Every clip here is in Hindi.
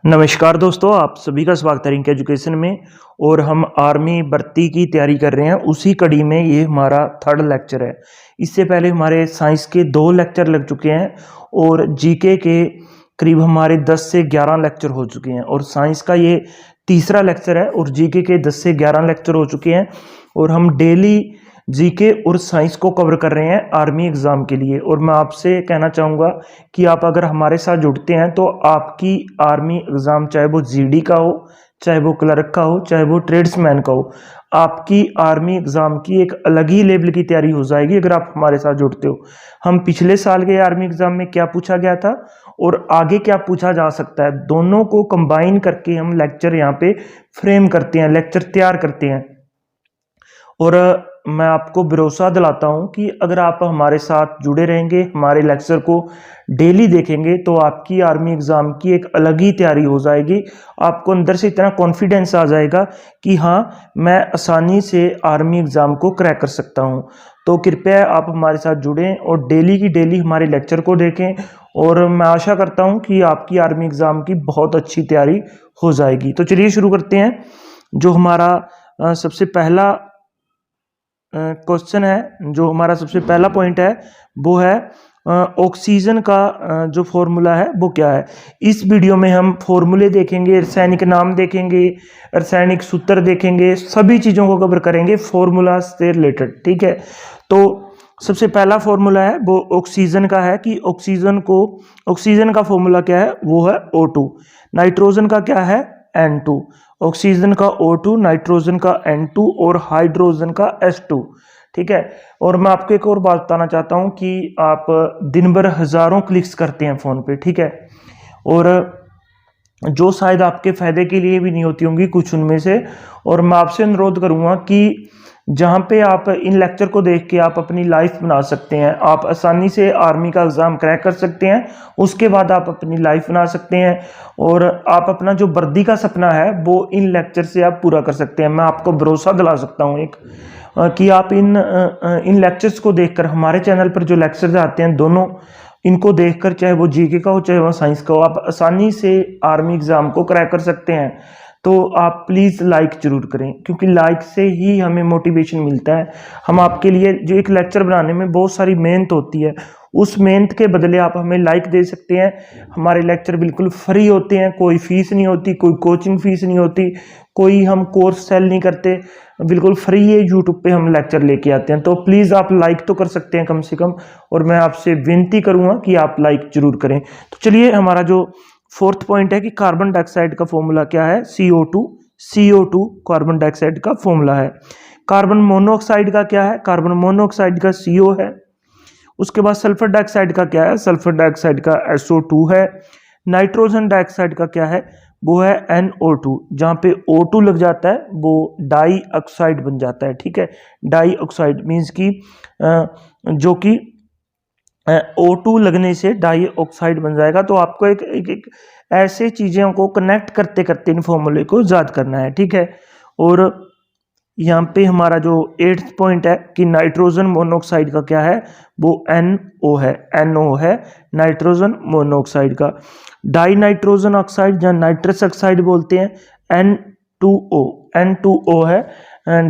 नमस्कार दोस्तों, आप सभी का स्वागत है रिंक एजुकेशन में। और हम आर्मी भर्ती की तैयारी कर रहे हैं, उसी कड़ी में ये हमारा थर्ड लेक्चर है। इससे पहले हमारे साइंस के 2 लेक्चर लग चुके हैं और जीके के करीब हमारे 10 से 11 लेक्चर हो चुके हैं और साइंस का ये तीसरा लेक्चर है और जीके के 10 से 11 लेक्चर हो चुके हैं। और हम डेली जीके और साइंस को कवर कर रहे हैं आर्मी एग्ज़ाम के लिए। और मैं आपसे कहना चाहूँगा कि आप अगर हमारे साथ जुड़ते हैं तो आपकी आर्मी एग्ज़ाम, चाहे वो जीडी का हो, चाहे वो क्लर्क का हो, चाहे वो ट्रेड्समैन का हो, आपकी आर्मी एग्ज़ाम की एक अलग ही लेवल की तैयारी हो जाएगी अगर आप हमारे साथ जुड़ते हो। हम पिछले साल के आर्मी एग्ज़ाम में क्या पूछा गया था और आगे क्या पूछा जा सकता है, दोनों को कंबाइन करके हम लेक्चर यहाँ पे फ्रेम करते हैं, लेक्चर तैयार करते हैं। और मैं आपको भरोसा दिलाता हूं कि अगर आप हमारे साथ जुड़े रहेंगे, हमारे लेक्चर को डेली देखेंगे, तो आपकी आर्मी एग्ज़ाम की एक अलग ही तैयारी हो जाएगी। आपको अंदर से इतना कॉन्फिडेंस आ जाएगा कि हाँ, मैं आसानी से आर्मी एग्ज़ाम को क्रैक कर सकता हूं। तो कृपया आप हमारे साथ जुड़ें और डेली की डेली हमारे लेक्चर को देखें और मैं आशा करता हूँ कि आपकी आर्मी एग्ज़ाम की बहुत अच्छी तैयारी हो जाएगी। तो चलिए शुरू करते हैं। जो हमारा सबसे पहला क्वेश्चन है, जो हमारा सबसे पहला पॉइंट है वो है ऑक्सीजन का जो फॉर्मूला है वो क्या है। इस वीडियो में हम फॉर्मूले देखेंगे, रासायनिक नाम देखेंगे, रासायनिक सूत्र देखेंगे, सभी चीज़ों को कवर करेंगे फॉर्मूला से रिलेटेड। ठीक है, तो सबसे पहला फॉर्मूला है वो ऑक्सीजन का है कि ऑक्सीजन का फॉर्मूला क्या है, वो है O2। नाइट्रोजन का क्या है, N2। ऑक्सीजन का O2, नाइट्रोजन का N2 और हाइड्रोजन का H2। ठीक है, और मैं आपको एक और बात बताना चाहता हूं कि आप दिन भर हजारों क्लिक्स करते हैं फोन पे, ठीक है, और जो शायद आपके फायदे के लिए भी नहीं होती होंगी कुछ उनमें से। और मैं आपसे अनुरोध करूंगा कि जहां पे आप इन लेक्चर को देख के आप अपनी लाइफ बना सकते हैं, आप आसानी से आर्मी का एग्ज़ाम क्रैक कर सकते हैं, उसके बाद आप अपनी लाइफ बना सकते हैं और आप अपना जो वर्दी का सपना है वो इन लेक्चर से आप पूरा कर सकते हैं। मैं आपको भरोसा दिला सकता हूँ एक कि आप इन लेक्चर्स को देखकर, हमारे चैनल पर जो लेक्चर्स आते हैं दोनों, इनको देखकर, चाहे वो जीके का हो चाहे वो साइंस का हो, आप आसानी से आर्मी एग्ज़ाम को क्रैक कर सकते हैं। तो आप प्लीज़ लाइक जरूर करें, क्योंकि लाइक से ही हमें मोटिवेशन मिलता है। हम आपके लिए जो एक लेक्चर बनाने में बहुत सारी मेहनत होती है, उस मेहनत के बदले आप हमें लाइक दे सकते हैं। हमारे लेक्चर बिल्कुल फ्री होते हैं, कोई फीस नहीं होती, कोई कोचिंग फीस नहीं होती, कोई हम कोर्स सेल नहीं करते, बिल्कुल फ्री है। यूट्यूब पे हम लेक्चर लेके आते हैं, तो प्लीज़ आप लाइक तो कर सकते हैं कम से कम, और मैं आपसे विनती करूँगा कि आप लाइक जरूर करें। तो चलिए, हमारा जो फोर्थ पॉइंट है कि कार्बन डाइऑक्साइड का फॉर्मूला क्या है, CO2 कार्बन डाइऑक्साइड का फॉर्मूला है। कार्बन मोनोऑक्साइड का क्या है, कार्बन मोनोऑक्साइड का CO है। उसके बाद सल्फर डाइऑक्साइड का क्या है, सल्फर डाइऑक्साइड का SO2 है। नाइट्रोजन डाइऑक्साइड का क्या है, वो है NO2। जहाँ पे O2 लग जाता है वो डाई ऑक्साइड बन जाता है। ठीक है, डाई ऑक्साइड मीन्स की जो कि O2 लगने से डाई ऑक्साइड बन जाएगा। तो आपको एक ऐसे चीज़ों को कनेक्ट करते करते इन फॉर्मूले को याद करना है। ठीक है, और यहाँ पे हमारा जो 8th पॉइंट है कि नाइट्रोजन मोनोऑक्साइड का क्या है, वो NO है नाइट्रोजन मोनोऑक्साइड का। डाई नाइट्रोजन ऑक्साइड या नाइट्रस ऑक्साइड बोलते हैं, N2O है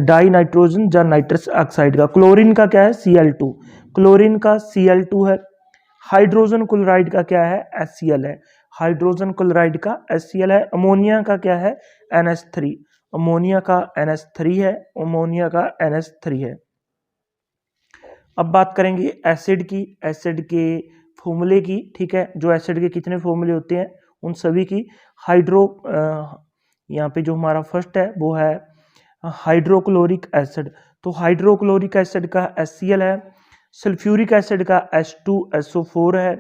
डाई नाइट्रोजन या नाइट्रस ऑक्साइड का। क्लोरीन का क्या है, Cl2, क्लोरीन का Cl2 है। हाइड्रोजन क्लोराइड का क्या है, HCl है, हाइड्रोजन क्लोराइड का HCl है। अमोनिया का क्या है, NH3, अमोनिया का NH3 है, अमोनिया का NH3 है। अब बात करेंगे एसिड की, एसिड के फॉर्मूले की। ठीक है, जो एसिड के कितने फॉर्मूले होते हैं उन सभी की। यहाँ पे जो हमारा फर्स्ट है वो है हाइड्रोक्लोरिक एसिड। तो हाइड्रोक्लोरिक एसिड का HCl है। सल्फ्यूरिक एसिड का H2SO4 है।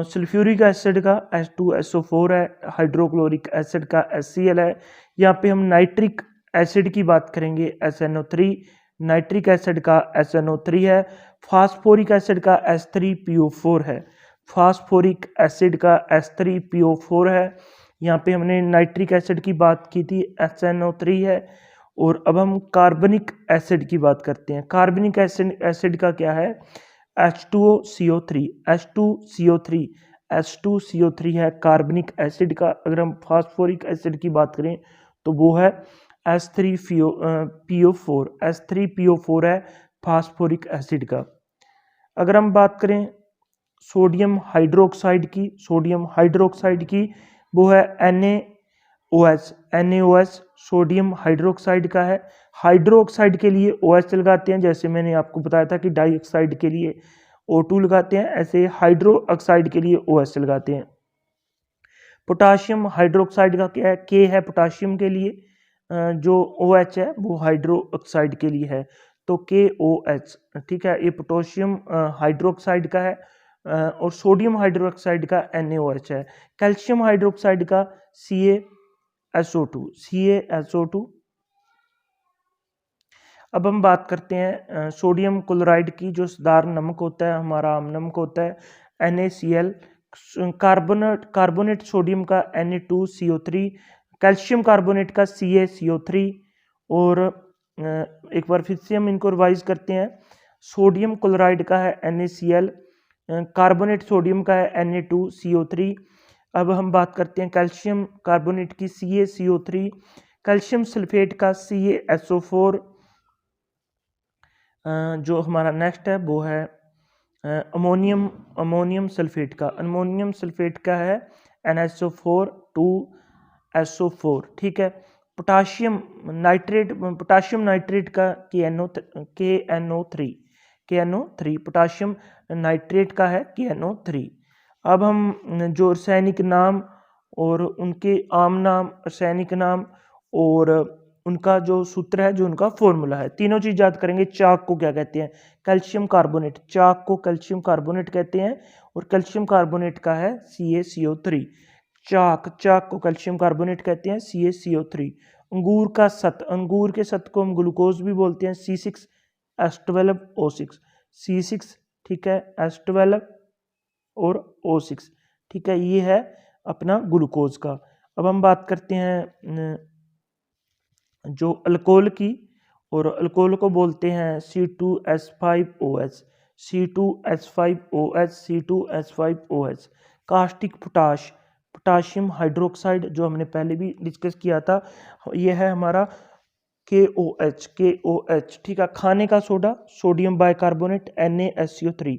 सल्फ्यूरिक एसिड का H2SO4 है। हाइड्रोक्लोरिक एसिड का HCl है। यहाँ पे हम नाइट्रिक एसिड की बात करेंगे, SNO3, नाइट्रिक एसिड का SNO3 है। फास्फोरिक एसिड का H3PO4 है, फास्फोरिक एसिड का H3PO4 है। यहाँ पे हमने नाइट्रिक एसिड की बात की थी, SNO3 है। और अब हम कार्बनिक एसिड की बात करते हैं। कार्बनिक एसिड का क्या है, H2CO3, H2CO3 है कार्बनिक एसिड का। अगर हम फास्फोरिक एसिड की बात करें तो वो है H3PO4, H3PO4 है फास्फोरिक एसिड का। अगर हम बात करें सोडियम हाइड्रोक्साइड की, सोडियम हाइड्रोक्साइड की वो है NaOH सोडियम हाइड्रोक्साइड का है। हाइड्रोक्साइड के लिए OH लगाते हैं, जैसे मैंने आपको बताया था कि डाइऑक्साइड के लिए O2 लगाते हैं, ऐसे हाइड्रो ऑक्साइड के लिए OH लगाते हैं। पोटाशियम हाइड्रोक्साइड का क्या है, K है पोटाशियम के लिए, जो OH है वो हाइड्रो ऑक्साइड के लिए है, तो KOH। ठीक है, ये पोटाशियम हाइड्रोक्साइड का है और सोडियम हाइड्रोक्साइड का NaOH है। कैल्शियम हाइड्रोक्साइड का CaSO2। अब हम बात करते हैं सोडियम क्लोराइड की, जो साधारण नमक होता है, हमारा आम नमक होता है NaCl। कार्बोनेट सोडियम का Na2CO3, कैल्शियम कार्बोनेट का CaCO3। और एक बार फिर से हम इनको रिवाइज करते हैं। सोडियम क्लोराइड का है NaCl, कार्बोनेट सोडियम का है Na2CO3। अब हम बात करते हैं कैल्शियम कार्बोनेट की CaCO3, कैल्शियम सल्फेट का CaSO4। जो हमारा नेक्स्ट है वो है अमोनियम सल्फेट का। अमोनियम सल्फेट का है NaSO4 2SO4। ठीक है, पोटाशियम नाइट्रेट का KNO3 पोटाशियम नाइट्रेट का है KNO3। अब हम जो रासायनिक नाम और उनके आम नाम, रासायनिक नाम और उनका जो सूत्र है, जो उनका फॉर्मूला है, तीनों चीज याद करेंगे। चाक को क्या कहते हैं, कैल्शियम कार्बोनेट, चाक को कैल्शियम कार्बोनेट कहते हैं और कैल्शियम कार्बोनेट का है CaCO3। चाक को कैल्शियम कार्बोनेट कहते हैं, CaCO3। अंगूर का सत, अंगूर के सत को हम ग्लूकोज भी बोलते हैं, C6H12O6, C6। ठीक है, H12 और O6। ठीक है, ये है अपना ग्लूकोज का। अब हम बात करते हैं जो अल्कोहल की, और अल्कोहल को बोलते हैं C2H5OH। कास्टिक पोटाशियम हाइड्रोक्साइड, जो हमने पहले भी डिस्कस किया था, यह है हमारा KOH। ठीक है, खाने का सोडा सोडियम बाइकार्बोनेट NaSO3।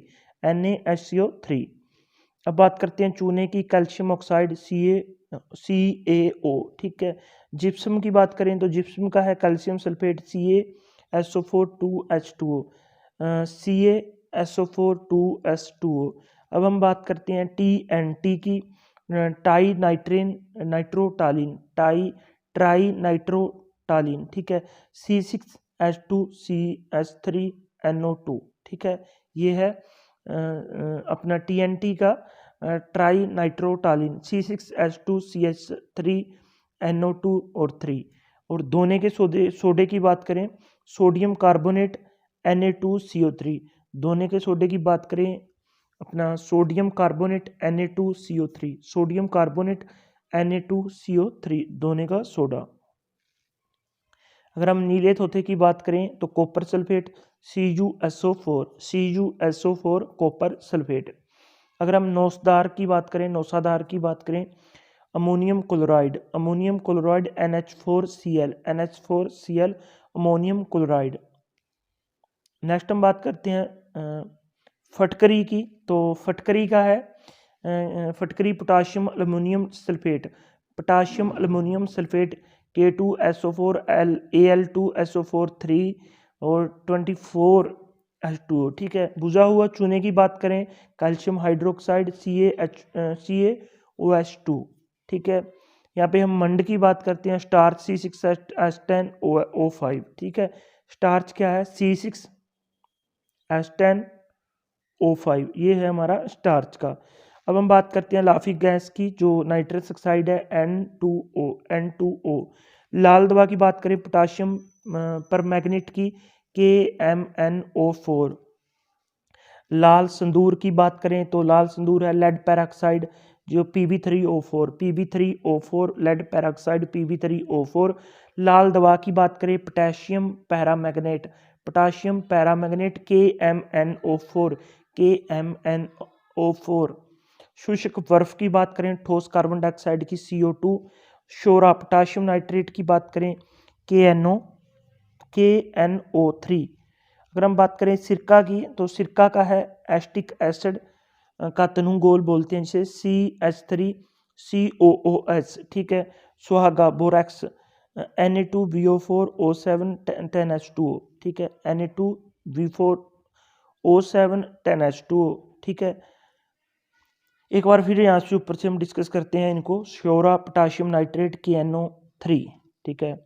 अब बात करते हैं चूने की, कैल्शियम ऑक्साइड CaO। ठीक है, जिप्सम की बात करें तो जिप्सम का है calcium sulphate CaSO4 2H2O, CaSO4 2S2O। अब हम बात करते हैं TNT की, ट्राई नाइट्रोटालीन। ठीक है, C6H2CH3NO2। ठीक है, ये है अपना TNT का ट्राई नाइट्रोटालीन, C6H2CH3NO2 और 3। और धोने के सोडे की बात करें, सोडियम कार्बोनेट Na2CO3। धोने के सोडे की बात करें, अपना sodium carbonate Na2CO3, sodium carbonate Na2CO3 धोने का सोडा। अगर हम नीले तोते की बात करें तो copper sulphate CuSO4 copper sulphate. अगर हम नौसादार की बात करें ammonium chloride NH4Cl ammonium chloride. Next हम बात करते हैं फटकरी की, तो फटकरी का है potassium aluminium sulphate K2SO4 Al2SO4 3 और 24H2O। ठीक है, बुझा हुआ चूने की बात करें, कैल्शियम हाइड्रोक्साइड CaOH2। ठीक है, यहाँ पे हम मंड की बात करते हैं, स्टार्च C6H10O5। ठीक है, स्टार्च क्या है, C6H10O5, ये है हमारा स्टार्च का। अब हम बात करते हैं लाफिक गैस की, जो नाइट्रस ऑक्साइड है N2O। लाल दवा की बात करें पोटाशियम परमैंगनेट की KMnO4। लाल संदूर की बात करें तो लाल संदूर है लेड पेरोक्साइड, जो Pb3O4 लेड पेरोक्साइड Pb3O4। लाल दवा की बात करें पोटेशियम पैरामैग्नेट KMnO4। शुष्क बर्फ की बात करें, ठोस कार्बन डाइऑक्साइड की CO2, शोरा पोटाशियम नाइट्रेट की बात करें KNO3। अगर हम बात करें सिरका की, तो सिरका का है एस्टिक एसिड का तनु गोल बोलते हैं जिसे CH3COOH, ठीक है। सुहागा बोरैक्स Na2VO4O7 10H2O, ठीक है, Na2V4O7 10H2O, ठीक है। एक बार फिर यहाँ से ऊपर से हम डिस्कस करते हैं इनको, श्योरा पोटाशियम नाइट्रेट KNO3, ठीक है।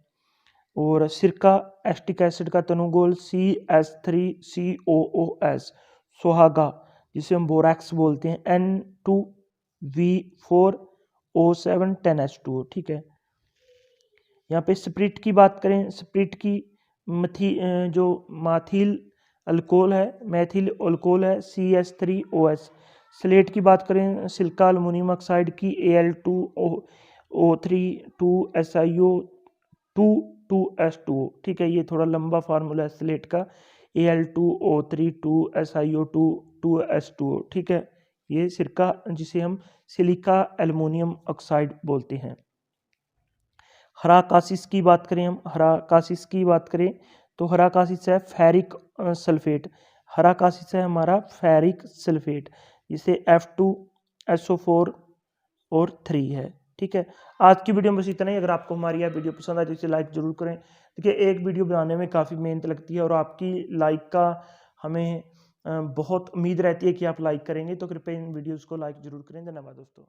और सिरका एस्टिक एसिड का तनुगोल CH3COOS, सुहागा जिसे हम बोरैक्स बोलते हैं N2V4O7 10H2O, ठीक है। यहाँ पे स्प्रिट की बात करें, स्प्रिट की जो मैथिल अल्कोहल है CH3OS। स्लेट की बात करें, सिलिका अल्युमिनियम ऑक्साइड की Al2O3 2SiO2 2S2O, ठीक है। ये थोड़ा लंबा फार्मूला है स्लेट का, Al2O3 2SiO2 2S2O, ठीक है। ये सिरका जिसे हम सिलिका एल्युमिनियम ऑक्साइड बोलते हैं। हराकासिस की बात करें हम, हराकासिस की बात करें तो हराकासिस है फेरिक सल्फेट, हराकासिस है हमारा फेरिक सल्फेट, जिसे F2SO4 और 3 है, ठीक है। आज की वीडियो में बस इतना ही। अगर आपको हमारी यह वीडियो पसंद आए तो इसे लाइक जरूर करें। देखिए, एक वीडियो बनाने में काफ़ी मेहनत लगती है और आपकी लाइक का हमें बहुत उम्मीद रहती है कि आप लाइक करेंगे, तो कृपया इन वीडियोज़ को लाइक जरूर करें। धन्यवाद दोस्तों।